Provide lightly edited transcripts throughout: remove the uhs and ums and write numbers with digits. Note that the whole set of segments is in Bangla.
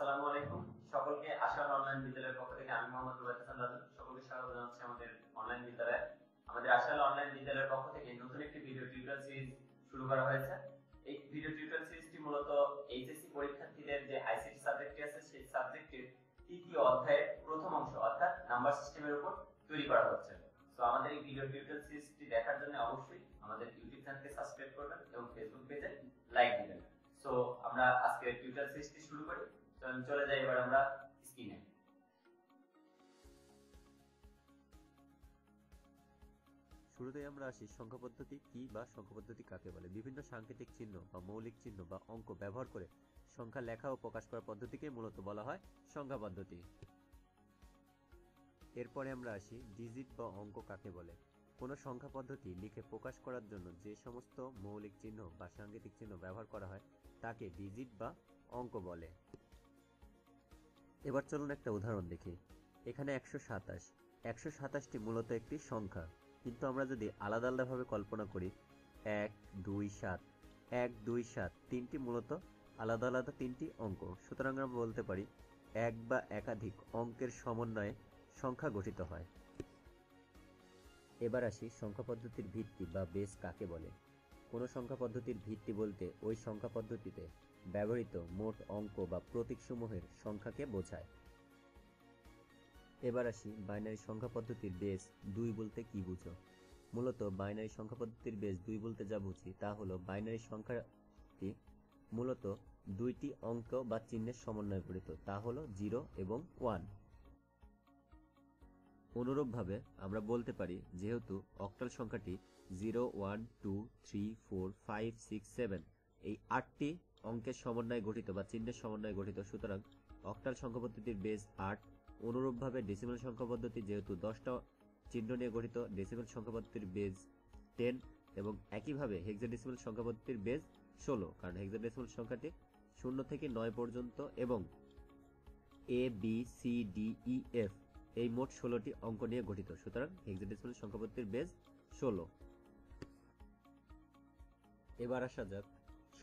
আসসালামু আলাইকুম। সকলকে আশার অনলাইন বিদ্যালয়ের পক্ষ থেকে আমি মোহাম্মদ রুবাইত হাসান রাজু সকলকে স্বাগত জানাচ্ছি আমাদের অনলাইন বিদ্যালয়ে। আমাদের আশার অনলাইন বিদ্যালয়ের পক্ষ থেকে নতুন একটি ভিডিও টিউটোরিয়াল সিরিজ শুরু করা হয়েছে। এই ভিডিও টিউটোরিয়াল সিরিজটি মূলত এইচএসসি পরীক্ষার্থীদের যে আইসিটি সাবজেক্টটি আছে সেই সাবজেক্টের তৃতীয় অধ্যায়ের প্রথম অংশ অর্থাৎ নাম্বার সিস্টেমের উপর তৈরি করা হচ্ছে। তো আমাদের এই ভিডিও টিউটোরিয়াল সিরিজটি দেখার জন্য অবশ্যই আমাদের ইউটিউব চ্যানেলকে সাবস্ক্রাইব করবেন এবং ফেসবুক পেজে লাইক দিবেন। সো আমরা আজকে টিউটোরিয়াল সিরিজটি শুরু করি। চলে যাই এবার আমরা স্ক্রিনে। শুরুতেই আমরা আসি সংখ্যা পদ্ধতি কি বা সংখ্যা পদ্ধতি কাকে বলে। বিভিন্ন সাংকেতিক চিহ্ন বা মৌলিক চিহ্ন বা অঙ্ক ব্যবহার করে সংখ্যা লেখা ও প্রকাশ করার পদ্ধতিকে মূলত বলা হয় সংখ্যা পদ্ধতি। এরপরে আমরা আসি ডিজিট বা অঙ্ক কাকে বলে। কোনো সংখ্যা পদ্ধতি লিখে প্রকাশ করার জন্য যে সমস্ত মৌলিক চিহ্ন বা সাংকেতিক চিহ্ন ব্যবহার করা হয় তাকে ডিজিট বা অঙ্ক বলে। এবার চলুন একটা উদাহরণ দেখি। এখানে 127টি মূলত একটি সংখ্যা, কিন্তু আমরা যদি আলাদা আলাদাভাবে কল্পনা করি 1 2 7 1 2 7 তিনটি মূলত আলাদা আলাদা তিনটি অঙ্ক, সুতরাং আমরা বলতে পারি এক বা একাধিক অঙ্কের সমন্বয়ে সংখ্যা গঠিত হয়। এবার আসি সংখ্যা পদ্ধতির ভিত্তি বা বেস কাকে বলে। কোনো সংখ্যা পদ্ধতির ভিত্তি বলতে ওই সংখ্যা পদ্ধতিতে ব্যবহৃত মোট অঙ্ক বা প্রতীকসমূহের সংখ্যাকে বোঝায়। এবার আসি বাইনারি সংখ্যা পদ্ধতির বেস 2 বলতে কি বুঝো। মূলত বাইনারি সংখ্যা পদ্ধতির বেস 2 বলতে যা বুঝি তা হলো বাইনারি সংখ্যাটি মূলত দুইটি অঙ্ক বা চিহ্নের সমন্বয়ে গঠিত, তা হলো 0 এবং 1। অনুরূপভাবে আমরা বলতে পারি যেহেতু অক্টাল সংখ্যাটি 0 1 2 3 4 5 6 7 এই 8টি অঙ্কের সমন্বয়ে গঠিত বা চিহ্নের সমন্বয়ে গঠিত, সুতরাং অক্টাল সংখ্যা পদ্ধতির বেস 8। অনুরূপভাবে ডেসিমাল সংখ্যা পদ্ধতি যেহেতু 10টা চিহ্ন নিয়ে গঠিত, ডেসিমাল সংখ্যা পদ্ধতির বেস 10 এবং একইভাবে হেক্সাডেসিমাল সংখ্যা পদ্ধতির বেস 16, কারণ হেক্সাডেসিমাল সংখ্যাটি 0 থেকে 9 পর্যন্ত এবং A B C D E F এই মোট 16টি অঙ্ক নিয়ে গঠিত, সুতরাং হেক্সাডেসিমাল সংখ্যা পদ্ধতির বেস 16। এবার আসা যাক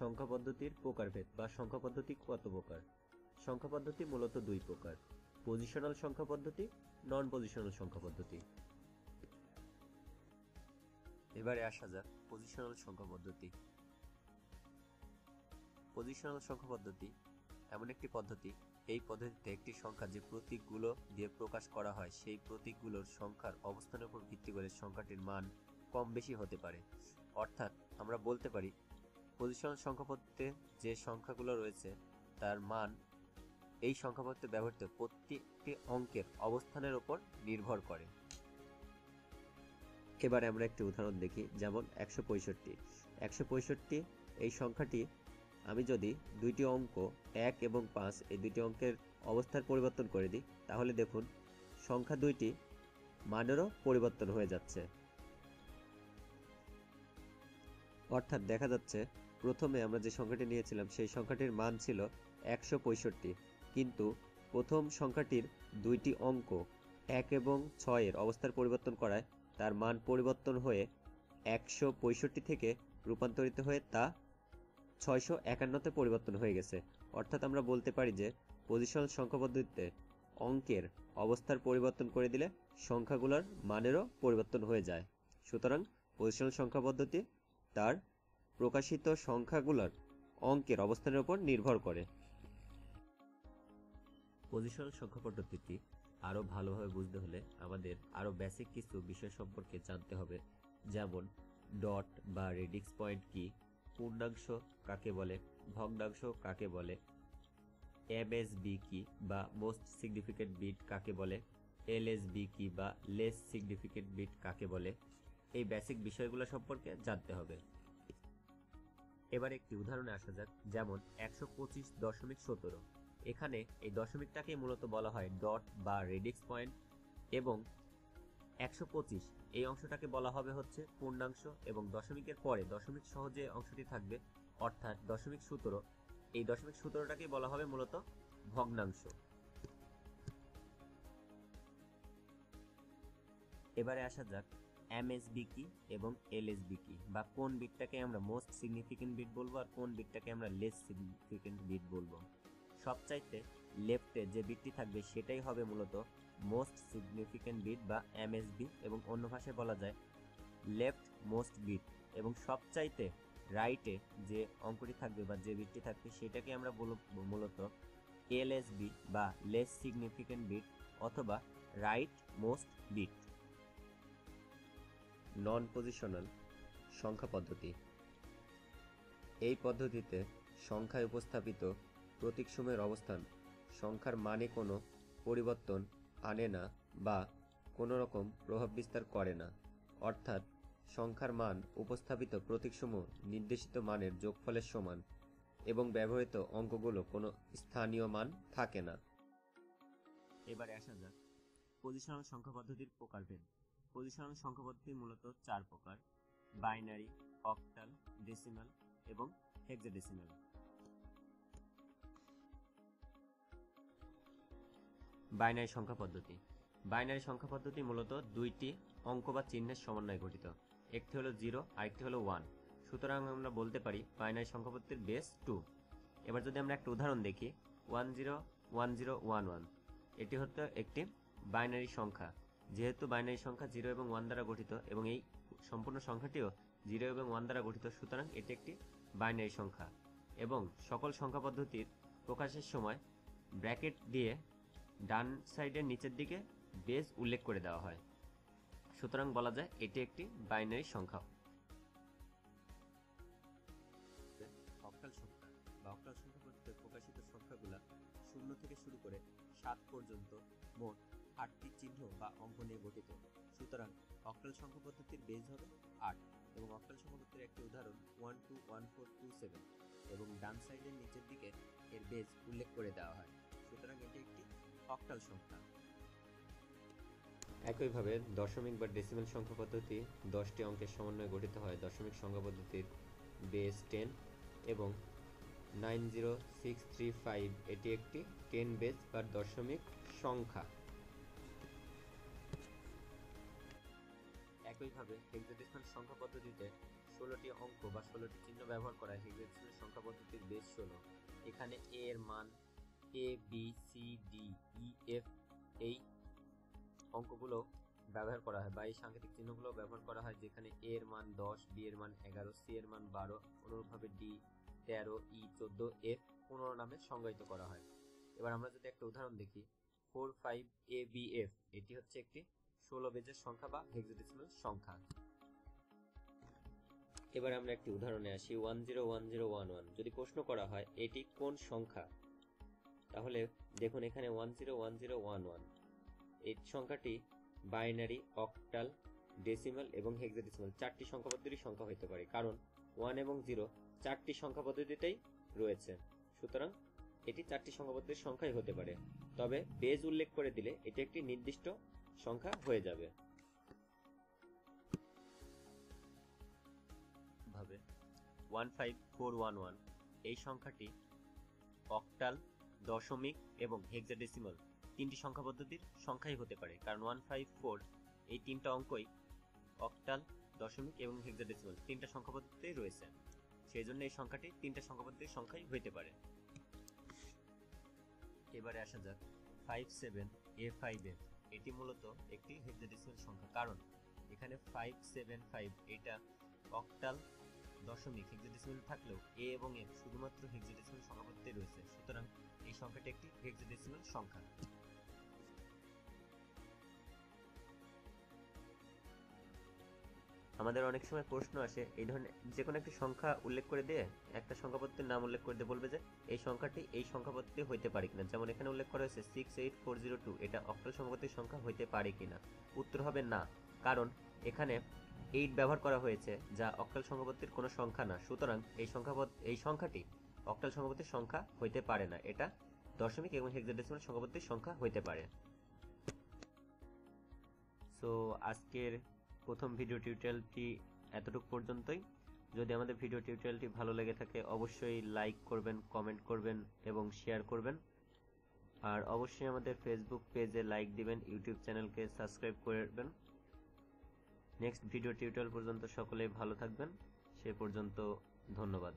সংখ্যা পদ্ধতির প্রকারভেদ বা সংখ্যা পদ্ধতি কত প্রকার। সংখ্যা পদ্ধতি মূলত দুই প্রকার: পজিশনাল সংখ্যা পদ্ধতি, নন পজিশনাল সংখ্যা পদ্ধতি। এবারে আসা যাক পজিশনাল সংখ্যা পদ্ধতি। পজিশনাল সংখ্যা পদ্ধতি এমন একটি পদ্ধতি, এই পদ্ধতিতে একটি সংখ্যা যে প্রতীকগুলো দিয়ে প্রকাশ করা হয় সেই প্রতীকগুলোর সংখ্যার অবস্থানের উপর ভিত্তি করে সংখ্যাটির মান কম বেশি হতে পারে। অর্থাৎ আমরা বলতে পারি পজিশনাল সংখ্যা পদ্ধতিতে যে সংখ্যাগুলো রয়েছে তার মান এই সংখ্যা পদ্ধতিতে ব্যবহৃত প্রত্যেকটি অঙ্কের অবস্থানের উপর নির্ভর করে। এবারে আমরা একটি উদাহরণ দেখি, যেমন 165 এই সংখ্যাটি আমি যদি দুইটি অঙ্ক 1 এবং 5 এই দুইটি অঙ্কের অবস্থার পরিবর্তন করে দিই, তাহলে দেখুন সংখ্যা দুইটি মানেরও পরিবর্তন হয়ে যাচ্ছে। অর্থাৎ দেখা যাচ্ছে প্রথমে আমরা যে সংখ্যাটি নিয়েছিলাম সেই সংখ্যাটির মান ছিল 165, কিন্তু প্রথম সংখ্যাটির দুইটি অঙ্ক 1 এবং 6 এর অবস্থার পরিবর্তন করায় তার মান পরিবর্তন হয়ে 165 থেকে রূপান্তরিত হয়ে তা 651-তে পরিবর্তন হয়ে গেছে। অর্থাৎ আমরা বলতে পারি যে পজিশনাল সংখ্যা পদ্ধতিতে অঙ্কের অবস্থার পরিবর্তন করে দিলে সংখ্যাগুলোর মানেরও পরিবর্তন হয়ে যায়, সুতরাং পজিশনাল সংখ্যা পদ্ধতি তার প্রকাশিত সংখ্যাগুলোর অঙ্কের অবস্থানের উপর নির্ভর করে। পজিশনাল সংখ্যা পদ্ধতিটি আরও ভালোভাবে বুঝতে হলে আমাদের আরও বেসিক কিছু বিষয় সম্পর্কে জানতে হবে, যেমন ডট বা রেডিক্স পয়েন্ট কি, পূর্ণাংশ কাকে বলে, ভগ্নাংশ কাকে বলে, এমএসবি কি বা মোস্ট সিগনিফিকেন্ট বিট কাকে বলে, এলএসবি কি বা লেস সিগনিফিকেন্ট বিট কাকে বলে, এই বেসিক বিষয়গুলো সম্পর্কে জানতে হবে। এবার একটি উদাহরণে আসা যাক, যেমন 125.17। এখানে এই দশমিকটাকে মূলত বলা হয় ডট বা রেডিক্স পয়েন্ট এবং 125 এই অংশটাকে বলা হবে হচ্ছে পূর্ণাংশ এবং দশমিকের পরে দশমিক সহ যে অংশটি থাকবে অর্থাৎ দশমিক সূত্র, এই দশমিক সূত্রটাকে বলা হবে মূলত ভগ্নাংশ। এবারে আসা যাক এমএসবি কি এবং এলএসবি কি, বা কোন বিটটাকে আমরা মোস্ট সিগনিফিকেন্ট বিট বলবো আর কোন বিটটাকে আমরা লেস সিগনিফিকেন্ট বিট বলবো। সবচাইতে লেফটে যে বিটটি থাকবে সেটাই হবে মূলত মোস্ট সিগনিফিক্যান্ট বিট বা এমএসবি, এবং অন্য ভাষায় বলা যায় লেফট মোস্ট বিট। এবং সবচাইতে রাইটে যে অঙ্কটি থাকবে বা যে বিটটি থাকবে সেটাকে আমরা মূলত এলএসবি বা লেস সিগনিফিক্যান্ট বিট অথবা rightmost bit. Non positional সংখ্যা পদ্ধতি। এই পদ্ধতিতে সংখ্যায় উপস্থাপিত প্রতীকসমূহের অবস্থান সংখ্যার মানে কোনো পরিবর্তন আনে না বা কোনো রকম প্রভাব বিস্তার করে না, অর্থাৎ সংখ্যার মান উপস্থাপিত প্রতীকসমূহ নির্দেশিত মানের যোগফলের সমান এবং ব্যবহৃত অঙ্কগুলো কোনো স্থানীয় মান থাকে না। এবারে আসা যাক পজিশনাল সংখ্যা পদ্ধতির প্রকারভেদ। পজিশনাল সংখ্যা পদ্ধতি মূলত 4 প্রকার: বাইনারি, অক্টাল, ডেসিমাল এবং হেক্সাডেসিমাল। বাইনারি সংখ্যা পদ্ধতি। বাইনারি সংখ্যা পদ্ধতি মূলত দুইটি অঙ্ক বা চিহ্নের সমন্বয়ে গঠিত। একটি হলো 0, আরেকটি হলো 1। সুতরাং আমরা বলতে পারি বাইনারি সংখ্যা পদ্ধতির বেস 2। এবার যদি আমরা একটা উদাহরণ দেখি, 101011, এটি হচ্ছে একটি বাইনারি সংখ্যা। যেহেতু বাইনারি সংখ্যা 0 এবং 1 দ্বারা গঠিত এবং এই সম্পূর্ণ সংখ্যাটিও 0 এবং 1 দ্বারা গঠিত, সুতরাং এটি একটি বাইনারি সংখ্যা। এবং সকল সংখ্যা পদ্ধতির প্রকাশের সময় ব্র্যাকেট দিয়ে ডান সাইডের নিচের দিকে বেস উল্লেখ করে দেওয়া হয়, সুতরাং বলা যায় এটি একটি বাইনারি সংখ্যা। অক্টাল সংখ্যা বা অক্টাল সংখ্যা পদ্ধতিতে প্রকাশিত সংখ্যাগুলো 0 থেকে শুরু করে 7 পর্যন্ত মোট 8টি চিহ্ন বা অঙ্ক নিয়ে গঠিত। সুতরাং অক্টাল সংখ্যা পদ্ধতির বেস হবে 8 এবং অক্টাল সংখ্যা পদ্ধতির একটি উদাহরণ 121427 এবং ডান সাইডের নিচের দিকে এর বেস উল্লেখ করে দেওয়া হয়, সুতরাং এটি একটি অক্টাল সংখ্যা। একইভাবে দশমিক বা ডেসিমাল সংখ্যা পদ্ধতি 10টি অঙ্কের সমন্বয়ে গঠিত হয়। দশমিক সংখ্যা পদ্ধতির বেস 10 এবং 90635 এটি একটি 10 বেস বা দশমিক সংখ্যা। একইভাবে হেক্সাডেসিমাল সংখ্যা পদ্ধতিতে 16টি অঙ্ক বা 16টি চিহ্ন ব্যবহার করা হয়। হেক্সাডেসিমাল সংখ্যা পদ্ধতির বেস 16। এখানে এ এর মান এ, B, C, D, E, F এই অঙ্কগুলো ব্যবহার করা হয় বা এই সাংকেতিক চিহ্নগুলো ব্যবহার করা হয়, যেখানে এ এর মান 10, বি এর মান 11, সি এর মান 12, অনুরূপভাবে ডি 13, ই 14, এফ 15 নামে সংজ্ঞায়িত করা হয়। এবার আমরা যদি একটা উদাহরণ দেখি, 45ABF এটি হচ্ছে একটি 16 বেজের সংখ্যা বা হেক্সাডেসিমাল সংখ্যা। এবার আমরা একটি উদাহরণে আসি, 101011। যদি প্রশ্ন করা হয় এটি কোন সংখ্যা, তাহলে দেখুন এখানে 101011 এই সংখ্যাটি বাইনারি, অক্টাল, ডেসিমাল এবং হেক্সাডেসিমাল 4টি সংখ্যা পদ্ধতির সংখ্যা হতে পারে, কারণ 1 এবং 0 4টি সংখ্যা পদ্ধতিতেই রয়েছে। সুতরাং এটি 4টি সংখ্যা পদ্ধতির সংখ্যাই হতে পারে, তবে বেজ উল্লেখ করে দিলে এটি একটি নির্দিষ্ট সংখ্যা হয়ে যাবে। ভাবে 15411 এই সংখ্যাটি অক্টাল, দশমিক এবং হেক্সাডেসিমাল 3টি সংখ্যা পদ্ধতির সংখ্যাই হতে পারে, কারণ 154 এই 3টা অঙ্কই অক্টাল, দশমিক এবং হেক্সাডেসিমাল 3টা সংখ্যা পদ্ধতিতেই রয়েছে, সেই জন্য এই সংখ্যাটি 3টা সংখ্যা পদ্ধতির সংখ্যাই হতে পারে। এবারে আসা যাক 57A5F। এটি মূলত একটি হেক্সাডেসিমাল সংখ্যা, কারণ এখানে 575 এটা অক্টাল, দশমিক, হেক্সাডেসিমাল থাকলেও এ এবং এফ শুধুমাত্র হেক্সাডেসিমাল সংখ্যা পদ্ধতিতে রয়েছে, সুতরাং এই সংখ্যাটি একটি হেক্সাডেসিমাল সংখ্যা। আমাদের অনেক সময় প্রশ্ন আসে এই ধরনের যে কোনো একটি সংখ্যা উল্লেখ করে দিয়ে একটা সংখ্যা পদ্ধতির নাম উল্লেখ করে দিয়ে বলবে যে এই সংখ্যাটি এই সংখ্যা পদ্ধতি হইতে পারে কিনা। যেমন এখানে উল্লেখ করা হয়েছে 68402, এটা অক্টাল সংখ্যা পদ্ধতির সংখ্যা হইতে পারে কিনা। উত্তর হবে না, কারণ এখানে 8 ব্যবহার করা হয়েছে যা অক্টাল সংখ্যা পদ্ধতির কোনো সংখ্যা না, সুতরাং এই সংখ্যাটি অক্টাল সংখ্যা পদ্ধতির সংখ্যা হইতে পারে না, এটা দশমিক এবং হেক্সাডেসিমাল সংখ্যা পদ্ধতির সংখ্যা হইতে পারে। সো আজকের প্রথম ভিডিও টিউটোরিয়ালটি এতটুকু পর্যন্তই। যদি আমাদের ভিডিও টিউটোরিয়ালটি ভালো লেগে থাকে অবশ্যই লাইক করবেন, কমেন্ট করবেন এবং শেয়ার করবেন। আর অবশ্যই আমাদের ফেসবুক পেজে লাইক দিবেন, ইউটিউব চ্যানেলকে সাবস্ক্রাইব করবেন। নেক্সট ভিডিও টিউটোরিয়াল পর্যন্ত সকলেই ভালো থাকবেন। সে পর্যন্ত ধন্যবাদ।